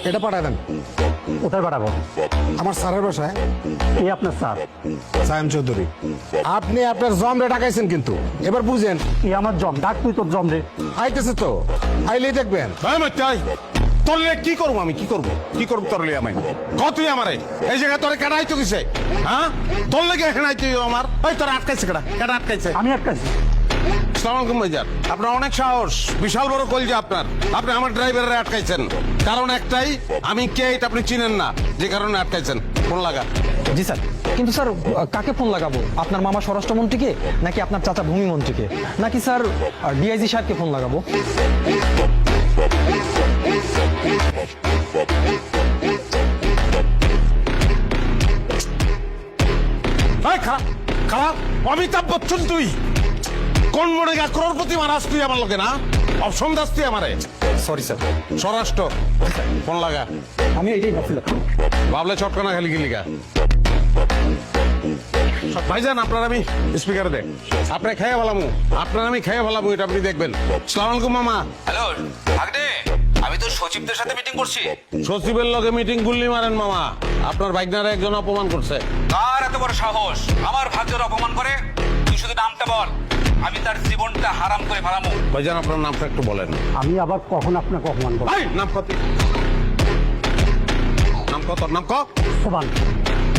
এটা পাঠায় দেন। কোথায় পাঠাবো? আমার স্যারের বাসায়। এই আপনার স্যার? সায়েম চৌধুরী। আপনি আপনার জমরে ডাকাইছেন কিন্তু এবার বুঝেন। এই আমার জম, ডাক তুই তোর জম রে। আইতেছে তো, আইলেই দেখবেন। তোরলে কি করবো আমি? কি করবো তোরলে আমি? তুই আমারে এই জায়গায় তোরে কেডা আইতো কিসে? হ্যাঁ, তোর লেগে এখানে আইতো আমার। ওই তোরা আটকাইছে কেডা আটকাইছে? আমি আটকাইছি। আসসালামু আলাইকুম ভাইজান। আপনার অনেক সাহস, বিশাল বড় কলজা আপনার। আপনি আমার ড্রাইভারে আটকাইছেন, কারণ একটাই, আমি কে এটা আপনি চিনেন না, যে কারণে আটকাইছেন। ফোন লাগা। জি স্যার, কিন্তু স্যার কাকে ফোন লাগাবো? আপনার মামা স্বরাষ্ট্রমন্ত্রীকে, নাকি আপনার চাচা ভূমিমন্ত্রীকে, নাকি স্যার ডিআইজি সাহেবকে ফোন লাগাবো? খারাপ অমিতাভ বচ্চন তুই কোন মনে গা করোড়পতি মারাস তুই আমার লোকে না? অপশন দাস তুই আমারে? Sorry sir. স্বরাষ্ট্র ফোন লাগা। আমি এইটাই ভাবছিলাম। ভাবলে চটকানা খালি গিলিগা। ভাইজান আপনার আমি স্পিকারে দেখ, আপনার খেয়ে ভালামু, আপনার আমি খেয়ে ভালামু, এটা আপনি দেখবেন। সালাম আলাইকুম মামা। হ্যালো ভাগ্নে, আমি তো সচিবদের সাথে মিটিং করছি। সচিবের লগে মিটিং গুল্লি মারেন মামা। আপনার ভাইগনারে একজন অপমান করছে। কার এত বড় সাহস আমার ভাগ্যের অপমান করে? তুই শুধু নামটা বল, আমি তার জীবনটা হারাম করে ফেলামু। ভাইজান আপনার নামটা একটু বলেন। আমি আবার কখন আপনাকে অপমান করবো? এই, নাম কত? নাম কত? নাম ক? সোবান।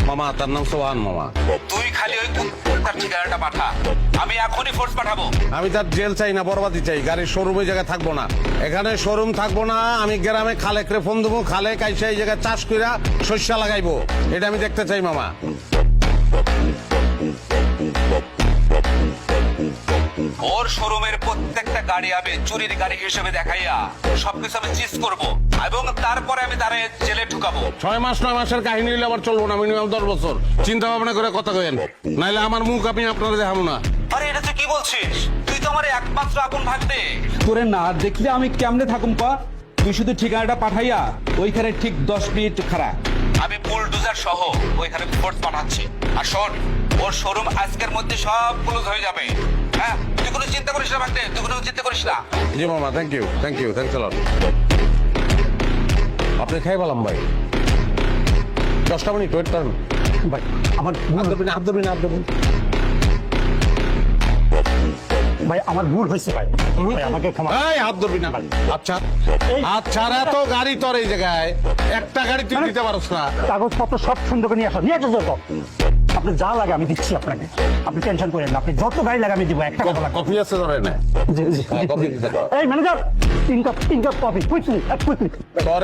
মামা তার নাম সোহান মামা। তুই খালি ওই তার ঠিকানাটা পাঠা, আমি এখনই ফোর্স পাঠাবো। আমি তার জেল চাই না, বরবাদি চাই। গাড়ির শোরুম ওই জায়গায় থাকবো না, এখানে শোরুম থাকবো না। আমি গ্রামে খালেকরে ফোন দেবো, খালে কাইসা এই জায়গায় চাষ কইরা শস্য লাগাইবো, এটা আমি দেখতে চাই মামা। ওর শোরুমের প্রত্যেকটা গাড়ি আমি চুরির গাড়ি হিসেবে দেখাইয়া সবকিছু আমি চিজ করবো, এবং তারপরে আমি তারে জেলে ঢুকাবো। 6 মাস 9 মাসের কাহিনী হইলে আবার চলবো না, মিনিমাম 10 বছর চিন্তা ভাবনা করে কথা কইেন, নাইলে আমার মুখ আমি আপনারা দেখাবো না। আরে এটা তুই কি বলছিস? তুই তো আমার একমাত্র আপন ভাগ্নে। তোরে না দেখলে আমি কেমনে থাকুম পা? তুই শুধু ঠিকানাটা পাঠাইয়া ওইখানে ঠিক 10 মিনিট খাড়া। আমি বুলডোজার সহ ওইখানে ফোর্স পাঠাচ্ছি। আর শোন, ওর শোরুম আজকের মধ্যে সব ক্লোজ হয়ে যাবে। হ্যাঁ, তুই কোনো চিন্তা করিস না ভাগ্নে, তুই কোনো চিন্তা করিস না। জি মামা, থ্যাংক ইউ থ্যাংকস আ লট। আপনি খাই বললাম ভাই, 10টা মিনিট ওয়েট করেন ভাই আমার হাত ধরবেন। ভাই আমার ভুল হয়েছে ভাই। ভাই আমাকে ক্ষমা। এই হাত ধরবি না। আচ্ছা আচ্ছা, এত গাড়ি তোর এই জায়গায়, একটা গাড়ি তুই দিতে পারছ না? কাগজপত্র সব সুন্দর করে নিয়ে আসো, নিয়ে আসো যত। আপনি যা লাগে আমি দিচ্ছি আপনাকে, আপনি টেনশন করেন না। আপনি যত গাড়ি লাগে আমি দিব, একটা কথা লাগবে। কফি আছে ধরে না? জি জি। কফি দিতে এই manager, 3 cup coffee quickly quickly. তোর